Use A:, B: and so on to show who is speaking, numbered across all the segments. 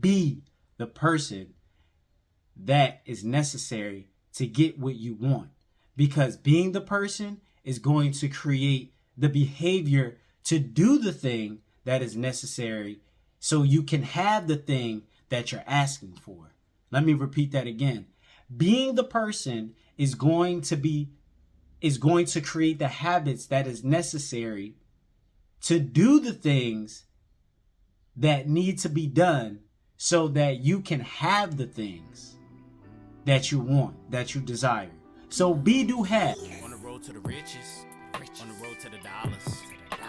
A: be the person that is necessary to get what you want. Because being the person is going to create the behavior to do the thing that is necessary so you can have the thing that you're asking for. Let me repeat that again. Being the person is going to create the habits that is necessary to do the things that need to be done so that you can have the things that you want, that you desire. So be, do, have.
B: On the road to the riches, on the road to the dollars,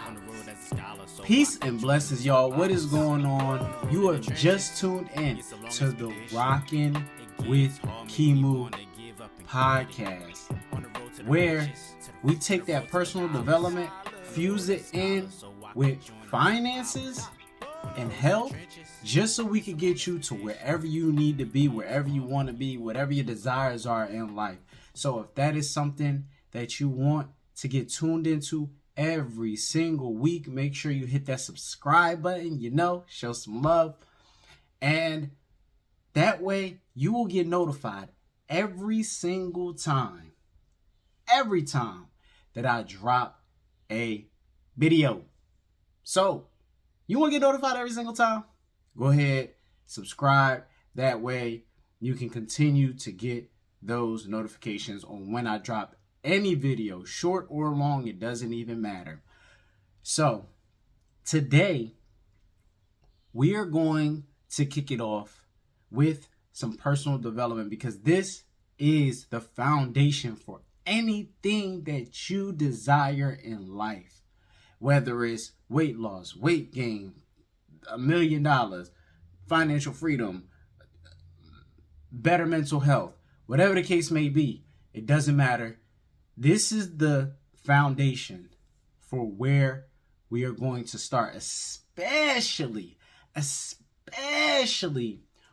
B: on the road as a scholar. So
A: Peace and blessings, y'all. What is going on? You have just tuned in to the Rockin' with KiMu podcast, where we take that personal development, fuse it in with finances and health, just so we can get you to wherever you need to be, wherever you want to be, whatever your desires are in life. So if that is something that you want to get tuned into every single week, make sure you hit that subscribe button, show some love. And that way you will get notified every single time that I drop a video. So you want to get notified every single time? Go ahead, subscribe. That way you can continue to get those notifications on when I drop any video, short or long, it doesn't even matter. So today we are going to kick it off with some personal development, because this is the foundation for anything that you desire in life, whether it's weight loss, weight gain, $1 million, financial freedom, better mental health, whatever the case may be, it doesn't matter. This is the foundation for where we are going to start, especially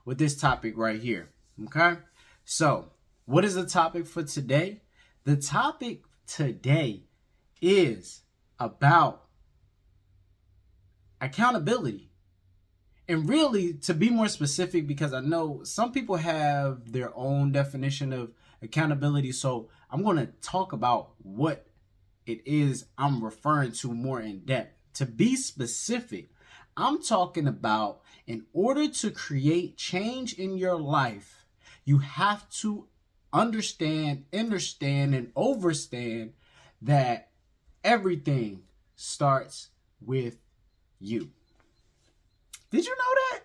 A: with this topic right here. Okay? So, what is the topic for today? The topic today is about accountability. And really, to be more specific, because I know some people have their own definition of accountability, so I'm going to talk about what it is I'm referring to more in depth. To be specific, I'm talking about, in order to create change in your life, you have to understand, and overstand that everything starts with you. Did you know that?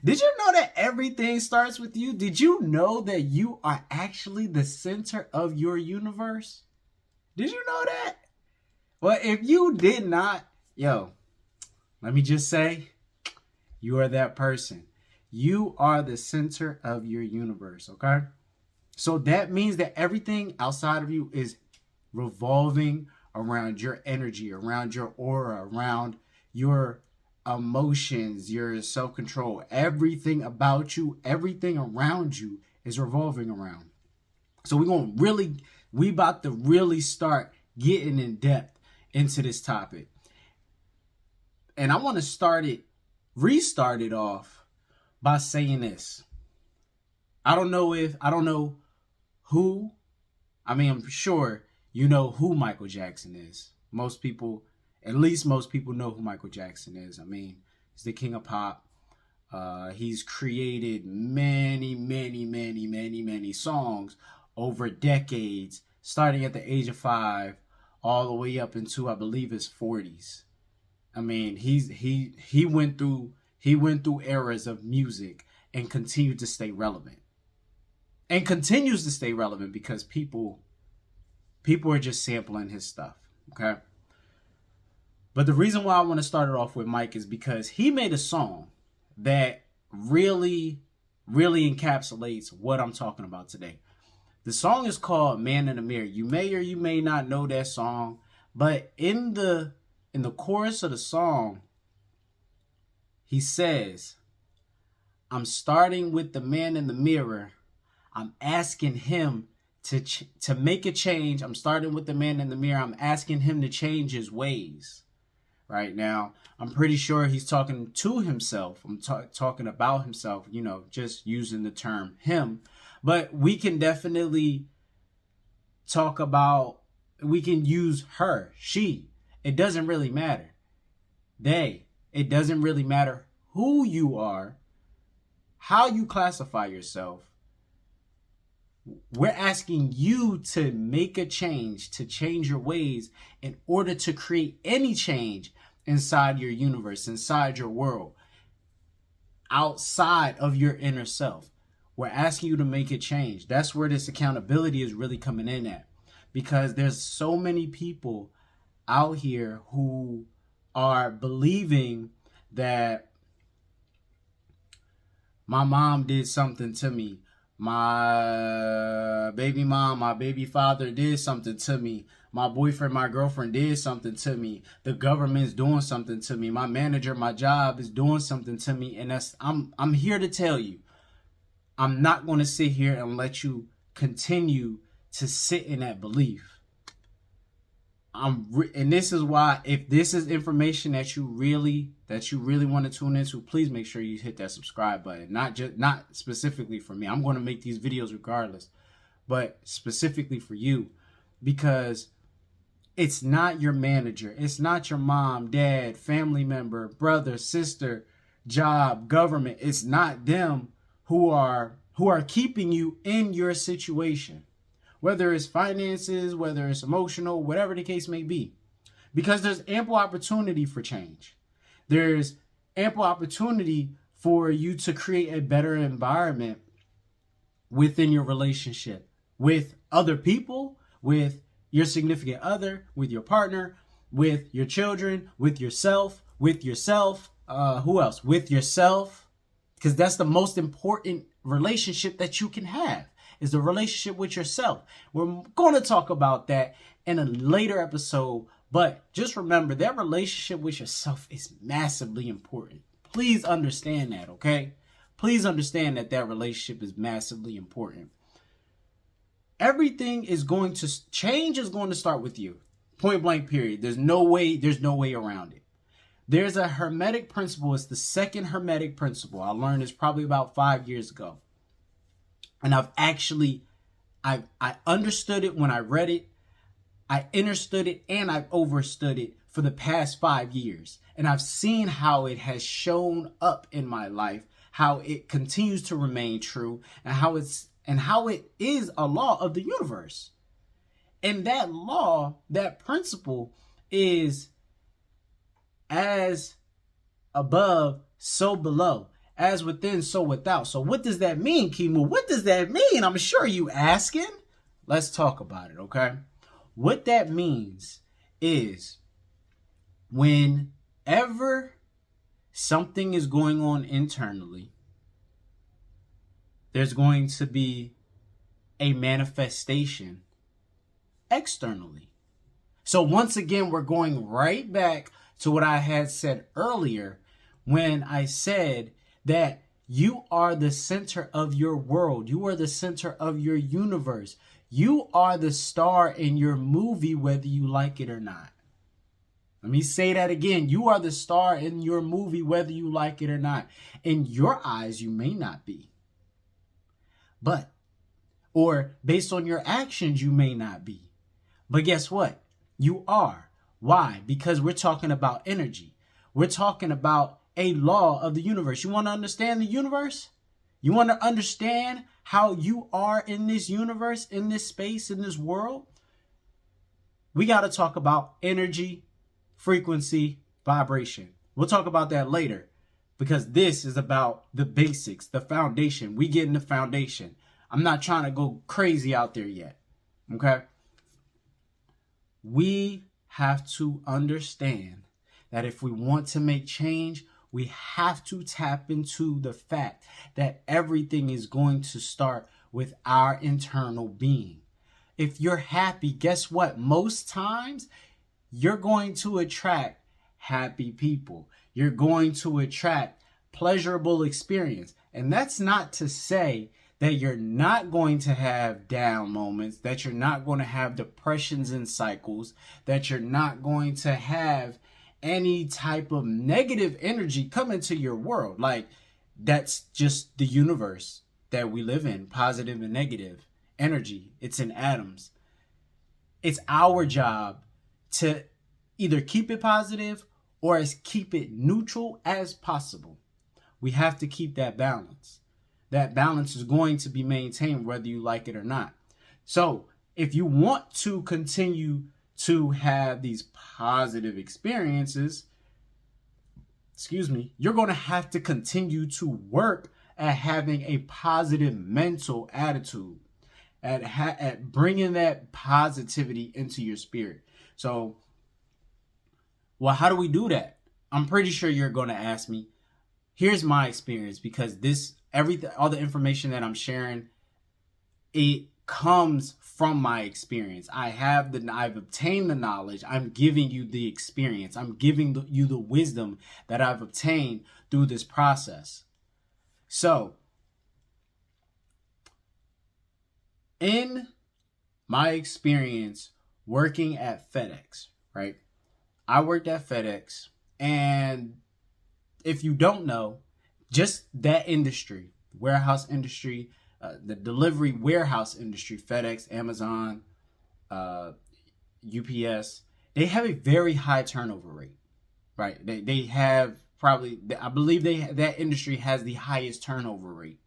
A: Did you know that everything starts with you? Did you know that you are actually the center of your universe? Did you know that? Well, if you did not, let me just say, you are that person. You are the center of your universe, okay? So that means that everything outside of you is revolving around your energy, around your aura, around your emotions, your self-control. Everything about you, everything around you is revolving around. So we about to really start getting in depth into this topic. And I want to restart it off by saying this. I'm sure you know who Michael Jackson is. At least most people know who Michael Jackson is. He's the king of pop. He's created many, many, many, many, many songs over decades, starting at the age of 5, all the way up into, I believe, his 40s. He went through eras of music and continued to stay relevant. And continues to stay relevant because people are just sampling his stuff. Okay? But the reason why I want to start it off with Mike is because he made a song that really, really encapsulates what I'm talking about today. The song is called Man in the Mirror. You may or you may not know that song, but in the chorus of the song, he says, I'm starting with the man in the mirror. I'm asking him to make a change. I'm starting with the man in the mirror. I'm asking him to change his ways. right now. I'm pretty sure he's talking to himself. I'm talking about himself, just using the term him. But we can definitely we can use her, she. It doesn't really matter. They. It doesn't really matter who you are, how you classify yourself. We're asking you to make a change, to change your ways in order to create any change inside your universe, inside your world, outside of your inner self. We're asking you to make a change. That's where this accountability is really coming in at. Because there's so many people out here who are believing that my mom did something to me. My baby mom, my baby father did something to me. My boyfriend, my girlfriend did something to me. The government's doing something to me. My manager, my job is doing something to me. And I'm here to tell you, I'm not going to sit here and let you continue to sit in that belief. And this is why, if this is information that you really want to tune into, please make sure you hit that subscribe button. Not specifically for me. I'm going to make these videos regardless, but specifically for you, because it's not your manager, it's not your mom, dad, family member, brother, sister, job, government. It's not them who are keeping you in your situation. Whether it's finances, whether it's emotional, whatever the case may be. Because there's ample opportunity for change. There's ample opportunity for you to create a better environment within your relationship with other people, with your significant other, with your partner, with your children, with yourself. Who else? With yourself. Because that's the most important relationship that you can have, is the relationship with yourself. We're going to talk about that in a later episode, but just remember that relationship with yourself is massively important. Please understand that, okay? Please understand that relationship is massively important. Everything is going to change, is going to start with you. Point blank, period. There's no way around it. There's a hermetic principle. It's the second hermetic principle. I learned this probably about 5 years ago. And I understood it when I read it. I understood it and I've overstood it for the past 5 years. And I've seen how it has shown up in my life, how it continues to remain true, and how it is a law of the universe. And that law, that principle is as above, so below. As within, so without. So what does that mean, KiMu? What does that mean? I'm sure you asking. Let's talk about it, okay? What that means is whenever something is going on internally, there's going to be a manifestation externally. So once again, we're going right back to what I had said earlier when I said that you are the center of your world. You are the center of your universe. You are the star in your movie, whether you like it or not. Let me say that again. You are the star in your movie, whether you like it or not. In your eyes, you may not be. Or based on your actions, you may not be. But guess what? You are. Why? Because we're talking about energy. We're talking about a law of the universe. You want to understand the universe? You want to understand how you are in this universe, in this space, in this world? We got to talk about energy, frequency, vibration. We'll talk about that later, because this is about the basics, the foundation. We get in the foundation. I'm not trying to go crazy out there yet. Okay? We have to understand that if we want to make change, we have to tap into the fact that everything is going to start with our internal being. If you're happy, guess what? Most times, you're going to attract happy people. You're going to attract pleasurable experience. And that's not to say that you're not going to have down moments, that you're not going to have depressions and cycles, that you're not going to have any type of negative energy come into your world. Like, that's just the universe that we live in, positive and negative energy. It's in atoms. It's our job to either keep it positive or as keep it neutral as possible. We have to keep that balance. That balance is going to be maintained whether you like it or not. So if you want to continue to have these positive experiences, you're going to have to continue to work at having a positive mental attitude, at bringing that positivity into your spirit. So, well, how do we do that? I'm pretty sure you're going to ask me. Here's my experience, because all the information that I'm sharing, it comes from my experience. I've obtained the knowledge. I'm giving you the experience. I'm giving you the wisdom that I've obtained through this process. So, in my experience working at FedEx, right? I worked at FedEx, and if you don't know, just that industry, warehouse industry, the delivery warehouse industry, FedEx, Amazon, UPS, they have a very high turnover rate, right? They have probably, I believe that industry has the highest turnover rate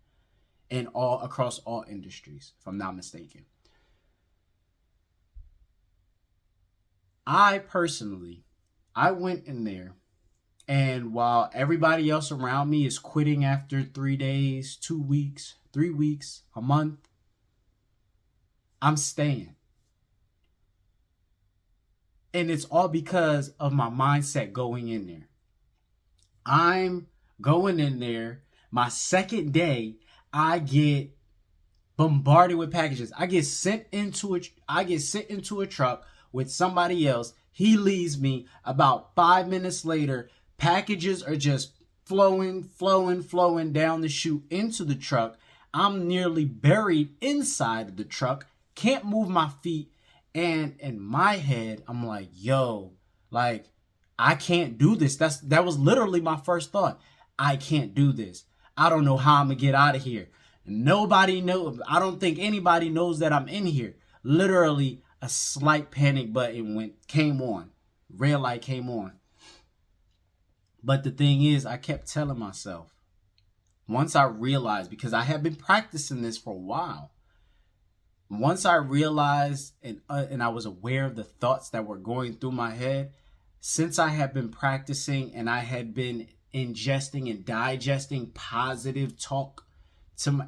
A: across all industries, if I'm not mistaken. I went in there, and while everybody else around me is quitting after 3 days, 2 weeks, 3 weeks, a month, I'm staying. And it's all because of my mindset going in there. I'm going in there. My second day, I get bombarded with packages. I get sent into a truck with somebody else. He leaves me. About 5 minutes later, packages are just flowing down the chute into the truck. I'm nearly buried inside of the truck. Can't move my feet. And in my head, I'm like, yo, like, I can't do this. That was literally my first thought. I can't do this. I don't know how I'm going to get out of here. Nobody knows. I don't think anybody knows that I'm in here. Literally, a slight panic button came on. Red light came on. But the thing is, I kept telling myself, once I realized, because I had been practicing this for a while, once I realized and I was aware of the thoughts that were going through my head, since I had been practicing and I had been ingesting and digesting positive talk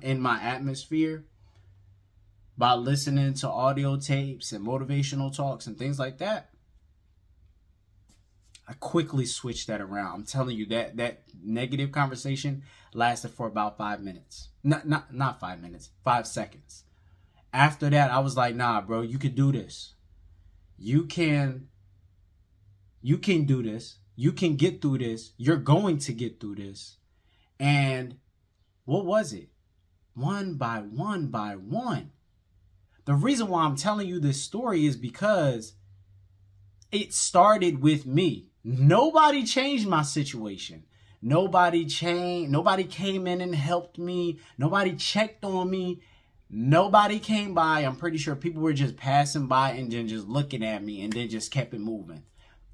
A: in my atmosphere by listening to audio tapes and motivational talks and things like that, I quickly switched that around. I'm telling you, that negative conversation lasted for about 5 minutes. Not 5 minutes, 5 seconds. After that, I was like, nah, bro, you can do this. You can do this. You can get through this. You're going to get through this. And what was it? One by one. The reason why I'm telling you this story is because it started with me. Nobody changed my situation. Nobody came in and helped me. Nobody checked on me. Nobody came by. I'm pretty sure people were just passing by and then just looking at me and then just kept it moving.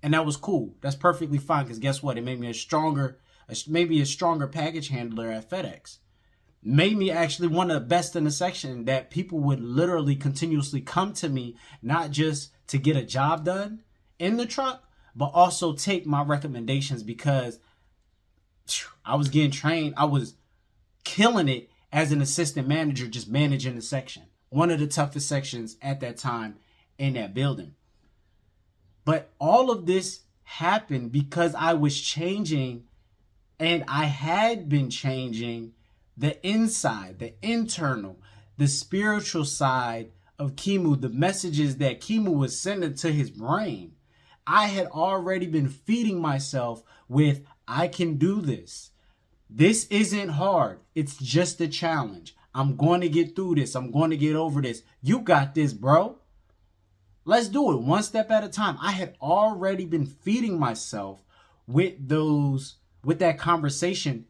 A: And that was cool. That's perfectly fine, because guess what? It made me a stronger package handler at FedEx. Made me actually one of the best in the section, that people would literally continuously come to me, not just to get a job done in the truck, but also take my recommendations, because I was getting trained. I was killing it as an assistant manager, just managing the section. One of the toughest sections at that time in that building. But all of this happened because I was changing, and I had been changing the inside, the internal, the spiritual side of KiMu, the messages that KiMu was sending to his brain. I had already been feeding myself with, I can do this. This isn't hard. It's just a challenge. I'm going to get through this. I'm going to get over this. You got this, bro. Let's do it one step at a time. I had already been feeding myself with that conversation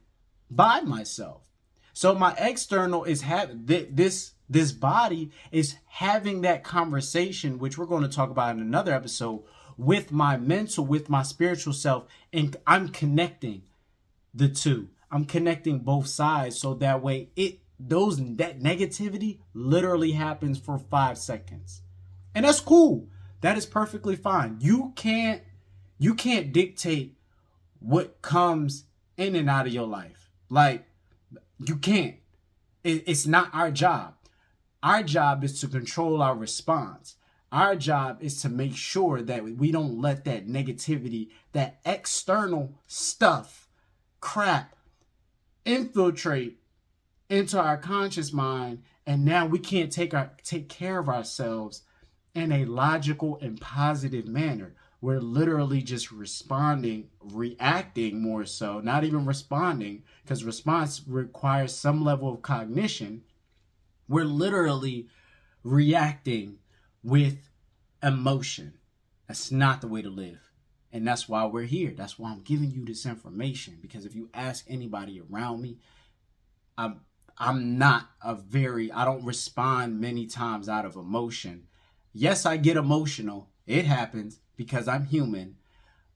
A: by myself. So my external is having this body is having that conversation, which we're going to talk about in another episode, with my mental, with my spiritual self, and I'm connecting the two. I'm connecting both sides so that way that negativity literally happens for 5 seconds. And that's cool. That is perfectly fine. You can't dictate what comes in and out of your life. Like, you can't. It's not our job. Our job is to control our response. Our job is to make sure that we don't let that negativity, that external stuff, crap, infiltrate into our conscious mind, and now we can't take care of ourselves in a logical and positive manner. We're literally just responding, reacting more so, not even responding, because response requires some level of cognition. We're literally reacting with emotion. That's not the way to live. And that's why we're here. That's why I'm giving you this information. Because if you ask anybody around me, I'm not I don't respond many times out of emotion. Yes, I get emotional. It happens because I'm human.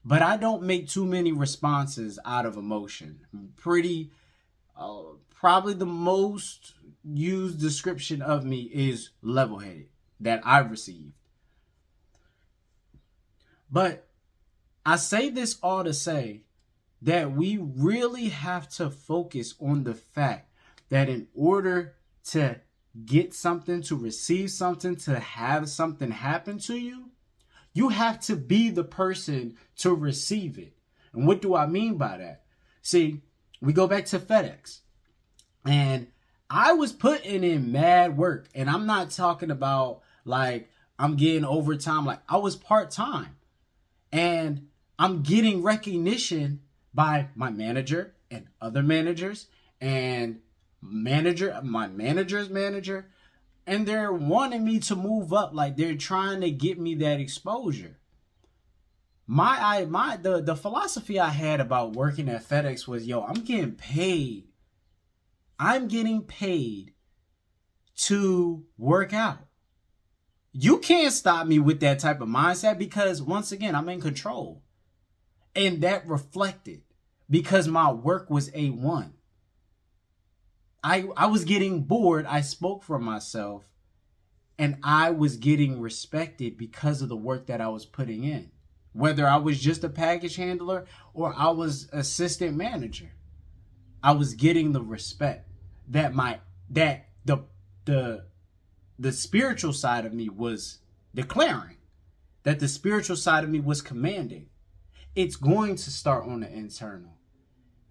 A: But I don't make too many responses out of emotion. Probably the most used description of me is level-headed that I've received. But I say this all to say that we really have to focus on the fact that in order to get something, to receive something, to have something happen to you, you have to be the person to receive it. And what do I mean by that? See, we go back to FedEx. And I was putting in mad work. And I'm not talking about like I'm getting overtime. Like, I was part-time. And I'm getting recognition by my manager and other managers and my manager's manager. And they're wanting me to move up. Like, they're trying to get me that exposure. The philosophy I had about working at FedEx was, yo, I'm getting paid to work out. You can't stop me with that type of mindset because, once again, I'm in control. And that reflected because my work was A1. I was getting bored. I spoke for myself. And I was getting respected because of the work that I was putting in. Whether I was just a package handler or I was assistant manager, I was getting the respect that the spiritual side of me was declaring, that the spiritual side of me was commanding. It's going to start on the internal.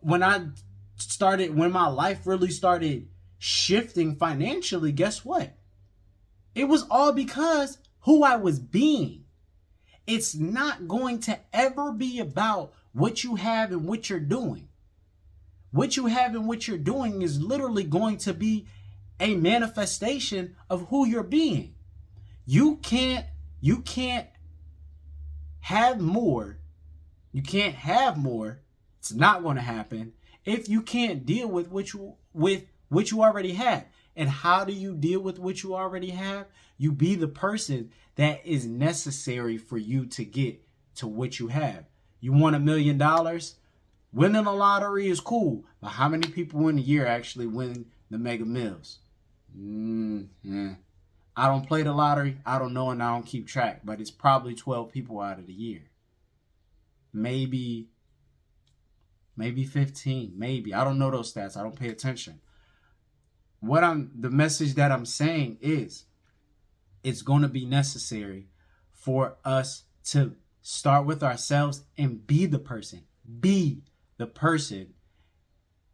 A: When my life really started shifting financially, guess what? It was all because who I was being. It's not going to ever be about what you have and what you're doing. What you have and what you're doing is literally going to be a manifestation of who you're being. You can't have more. You can't have more. It's not going to happen if you can't deal with what you already have. And how do you deal with what you already have? You be the person that is necessary for you to get to what you have. You want $1 million? Winning the lottery is cool. But how many people in a year actually win the Mega Mills? I don't play the lottery. I don't know and I don't keep track. But it's probably 12 people out of the year. Maybe 15. Maybe. I don't know those stats. I don't pay attention. The message that I'm saying is, it's going to be necessary for us to start with ourselves and be the person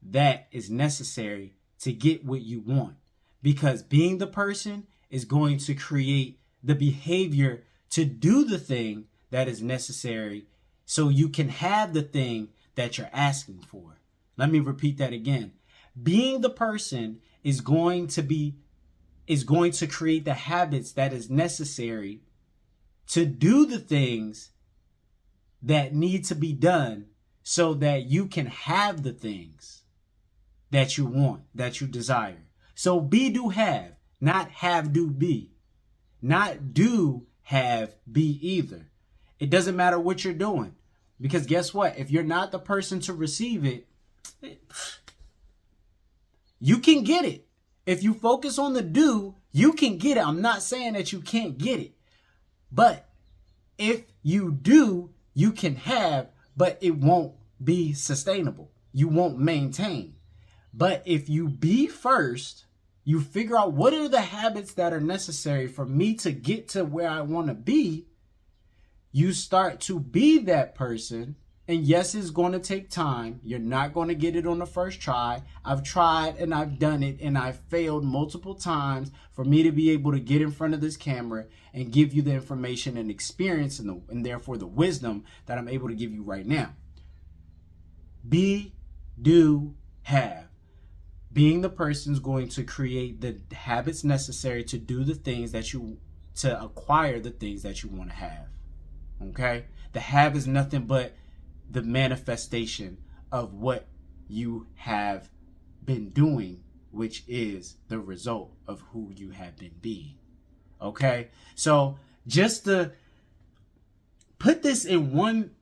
A: that is necessary to get what you want. Because being the person is going to create the behavior to do the thing that is necessary so you can have the thing that you're asking for. Let me repeat that again. Being the person is going to create the habits that is necessary to do the things that need to be done so that you can have the things that you want, that you desire. So be, do, have, not have, do, be. Not do, have, be either. It doesn't matter what you're doing. Because guess what? If you're not the person to receive it, you can get it. If you focus on the do, you can get it. I'm not saying that you can't get it. But if you do, you can have, but it won't be sustainable. You won't maintain. But if you be first, you figure out what are the habits that are necessary for me to get to where I want to be. You start to be that person. And yes, it's going to take time. You're not going to get it on the first try. I've tried and I've done it and I've failed multiple times for me to be able to get in front of this camera and give you the information and experience and therefore the wisdom that I'm able to give you right now. Be, do, have. Being the person is going to create the habits necessary to do the things that to acquire the things that you want to have. Okay? The have is nothing but the manifestation of what you have been doing, which is the result of who you have been being. Okay? So just to put this in one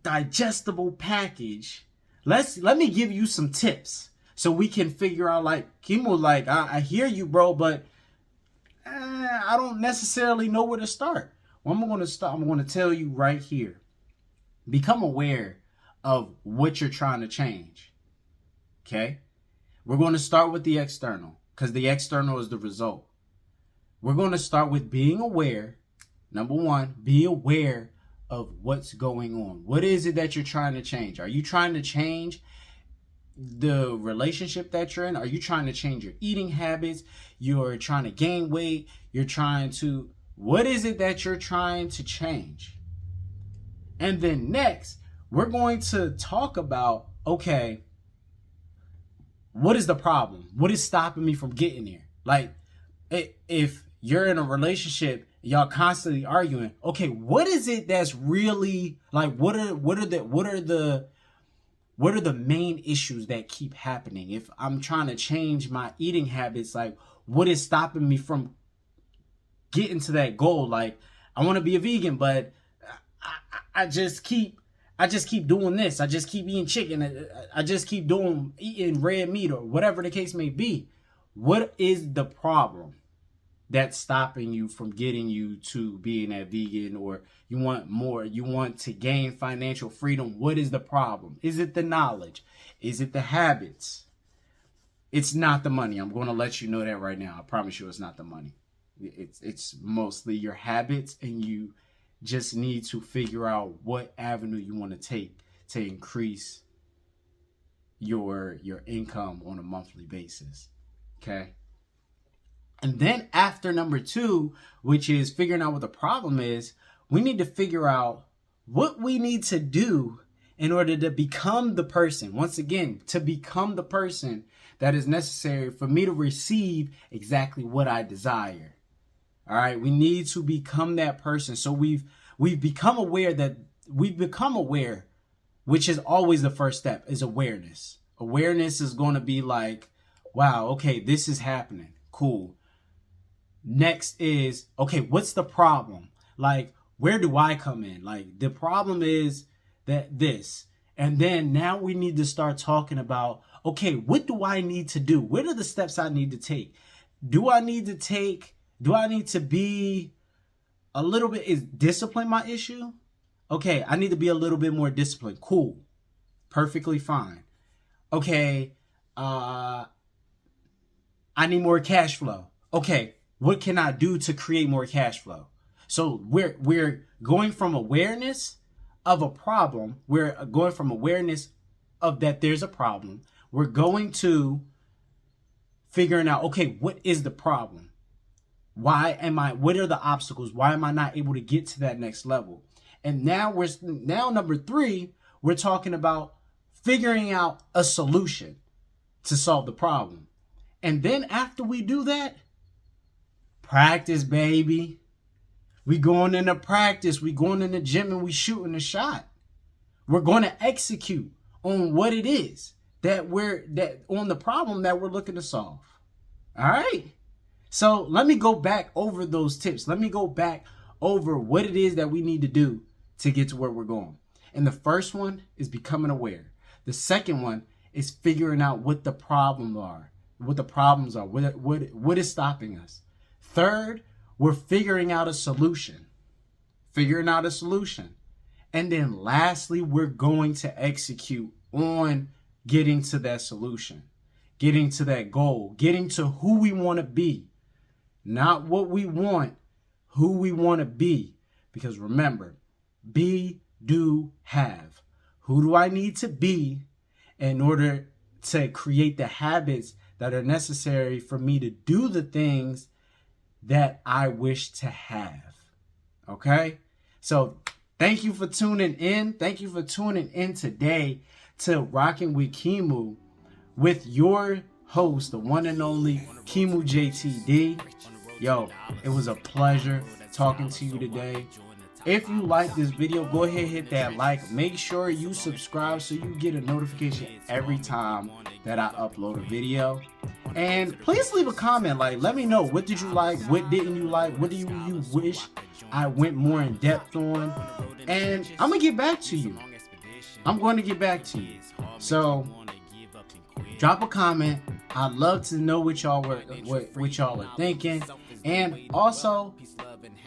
A: digestible package, let me give you some tips so we can figure out, like, KiMu, like, I hear you, bro, but I don't necessarily know where to start. Well, I'm going to tell you right here. Become aware of what you're trying to change. Okay? We're going to start with the external because the external is the result. We're going to start with being aware. Number one, be aware of what's going on. What is it that you're trying to change? Are you trying to change the relationship that you're in? Are you trying to change your eating habits? You're trying to gain weight? What is it that you're trying to change? And then next, we're going to talk about, okay, what is the problem? What is stopping me from getting there? Like, if you're in a relationship, y'all constantly arguing, okay, what is it that's really, like, what are the main issues that keep happening? If I'm trying to change my eating habits, like, what is stopping me from getting to that goal? Like, I want to be a vegan, but I just keep doing this. I just keep eating chicken. I just keep eating red meat or whatever the case may be. What is the problem that's stopping you from getting you to being a vegan? Or you want more, you want to gain financial freedom. What is the problem? Is it the knowledge? Is it the habits? It's not the money. I'm going to let you know that right now. I promise you it's not the money. It's mostly your habits, and you just need to figure out what avenue you want to take to increase your income on a monthly basis. Okay? And then after number 2, which is figuring out what the problem is, we need to figure out what we need to do in order to become the person. Once again, to become the person that is necessary for me to receive exactly what I desire. All right, we need to become that person. So we've become aware, which is always the first step, is awareness. Awareness is going to be like, wow, okay, this is happening. Cool. Next is, okay, what's the problem? Like, where do I come in? Like, the problem is that this. And then now we need to start talking about, okay, what do I need to do? What are the steps I need to take? Do I need to be a little bit, is discipline my issue? Okay, I need to be a little bit more disciplined. Cool. Perfectly fine. Okay, I need more cash flow. Okay, what can I do to create more cash flow? So we're going from awareness of a problem. We're going from awareness of that there's a problem. We're going to figuring out, okay, what is the problem? What are the obstacles? Why am I not able to get to that next level? And now number 3, we're talking about figuring out a solution to solve the problem. And then after we do that, practice, baby. We going into practice. We going in the gym and we shooting a shot. We're going to execute on what it is that on the problem that we're looking to solve. All right. So let me go back over those tips. Let me go back over what it is that we need to do to get to where we're going. And the first one is becoming aware. The second one is figuring out what the problems are, what is stopping us. Third, we're figuring out a solution. And then lastly, we're going to execute on getting to that solution, getting to that goal, getting to who we want to be. Not what we want, who we want to be. Because remember, be, do, have. Who do I need to be in order to create the habits that are necessary for me to do the things that I wish to have? Okay? So thank you for tuning in. Thank you for tuning in today to Rocking with KiMu with your host, the one and only KiMu JTD. Yo, it was a pleasure talking to you today. If you like this video, go ahead and hit that like. Make sure you subscribe so you get a notification every time that I upload a video. And please leave a comment. Like, let me know, what did you like? What didn't you like? What do you wish I went more in depth on? And I'm going to get back to you. So drop a comment. I'd love to know what y'all are thinking. And also,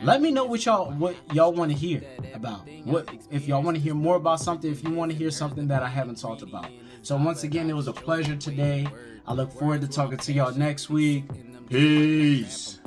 A: let me know what y'all want to hear about. If y'all want to hear more about something, if you want to hear something that I haven't talked about. So once again, it was a pleasure today. I look forward to talking to y'all next week. Peace.